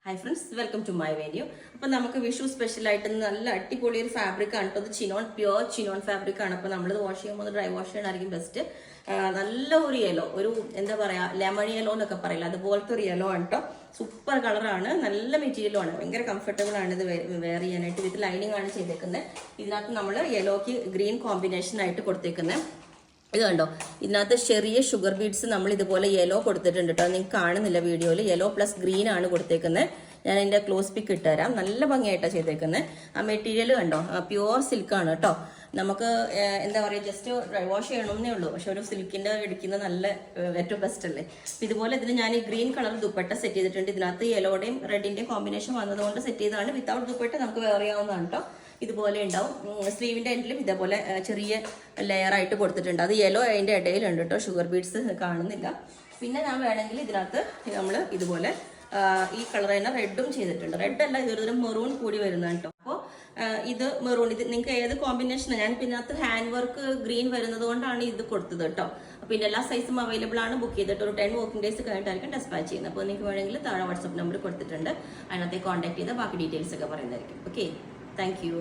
Hi friends, welcome to my video. അപ്പോൾ നമുക്ക് Vishu special ആയിട്ട് നല്ല അടിപൊളി ഒരു ഫാബ്രിക് ആണ് കേട്ടോ. ചിനോൺ പ്യുവർ ചിനോൺ ഫാബ്രിക് ആണ്. അപ്പോൾ നമ്മൾ വാഷ് ചെയ്യുമ്പോൾ ഡ്രൈ വാഷ് ചെയ്യണമായിരിക്കും ബെസ്റ്റ്. നല്ല ഒരു യെല്ലോ, ഒരു എന്താ പറയാ ലെമൺ യെല്ലോ എന്നൊക്കെ പറയില്ല, അതുപോലത്തെ ഒരു യെല്ലോ ആണ് കേട്ടോ. സൂപ്പർ കളറാണ്, നല്ല മെറ്റീരിയലും ആണ്, ഭയങ്കര കംഫർട്ടബിൾ ആണ് ഇത് വെയർ ചെയ്യാനായിട്ട്. വിത്ത് ലൈനിങ് ആണ് ചെയ്തേക്കുന്നത്. ഇതിനകത്ത് നമ്മൾ യെല്ലോക്ക് ഗ്രീൻ കോമ്പിനേഷൻ ആയിട്ട് കൊടുത്തേക്കുന്നത്. ഇത് കണ്ടോ, ഇതിനകത്ത് ചെറിയ ഷുഗർ ബീഡ്സ് നമ്മൾ ഇതുപോലെ യെല്ലോ കൊടുത്തിട്ടുണ്ട് കേട്ടോ. നിങ്ങൾക്ക് കാണുന്നില്ല വീഡിയോയിൽ. യെല്ലോ പ്ലസ് ഗ്രീൻ ആണ് കൊടുത്തേക്കുന്നത്. ഞാൻ എൻ്റെ ക്ലോസ് പിക്ക് ഇട്ടുതരാം. നല്ല ഭംഗിയായിട്ടാണ് ചെയ്തേക്കുന്നത്. ആ മെറ്റീരിയൽ കണ്ടോ, പ്യുവർ സിൽക്കാണ് കേട്ടോ. നമുക്ക് എന്താ പറയുക, ജസ്റ്റ് ഡ്രൈ വാഷ് ചെയ്യണമെന്നേ ഉള്ളൂ. പക്ഷെ ഒരു സിൽക്കിൻ്റെ എടുക്കുന്നത് നല്ല ഏറ്റവും ബെസ്റ്റ് അല്ലേ. ഇതുപോലെ ഇതിന് ഞാൻ ഈ ഗ്രീൻ കളർ ദുപ്പട്ട സെറ്റ് ചെയ്തിട്ടുണ്ട്. ഇതിനകത്ത് യെല്ലോയുടെയും റെഡിൻ്റെയും കോമ്പിനേഷൻ വന്നതുകൊണ്ട് സെറ്റ് ചെയ്തതാണ്. വിത്തൗട്ട് ദുപ്പട്ട നമുക്ക് വെയർ ചെയ്യാവുന്നതാണ് കേട്ടോ. ഇതുപോലെ ഉണ്ടാവും. സ്ലീവിൻ്റെ എൻഡിലും ഇതേപോലെ ചെറിയ ലെയർ ആയിട്ട് കൊടുത്തിട്ടുണ്ട്. അത് യെല്ലോ അതിൻ്റെ ഇടയിലുണ്ട് കേട്ടോ. ഷുഗർ ബീഡ്സ് കാണുന്നില്ല. പിന്നെ ഞാൻ വേണമെങ്കിൽ ഇതിനകത്ത് നമ്മൾ ഇതുപോലെ ഈ കളർ തന്നെ റെഡും ചെയ്തിട്ടുണ്ട്. റെഡ് അല്ല, ഇതൊരു മെറൂൺ കൂടി വരുന്നതാണ് കേട്ടോ. അപ്പോൾ ഇത് മെറൂൺ, ഇത് നിങ്ങൾക്ക് ഏത് കോമ്പിനേഷനാണ്. ഞാൻ പിന്നെ അതിനകത്ത് ഹാൻഡ് വർക്ക് ഗ്രീൻ വരുന്നത് കൊണ്ടാണ് ഇത് കൊടുത്തത് കേട്ടോ. പിന്നെ എല്ലാ സൈസും അവൈലബിൾ ആണ്. ബുക്ക് ചെയ്തിട്ട് ഒരു 10 വർക്കിംഗ് ഡേയ്സ് കഴിഞ്ഞിട്ടായിരിക്കും ഡെസ്പാച്ച് ചെയ്യുന്നത്. അപ്പോൾ നിങ്ങൾക്ക് വേണമെങ്കിൽ താഴെ വാട്സ്ആപ്പ് നമ്പർ കൊടുത്തിട്ടുണ്ട്. അതിനകത്ത് കോൺടാക്ട് ചെയ്താൽ ബാക്കി ഡീറ്റെയിൽസ് ഒക്കെ പറയുന്നതായിരിക്കും. Okay, thank you.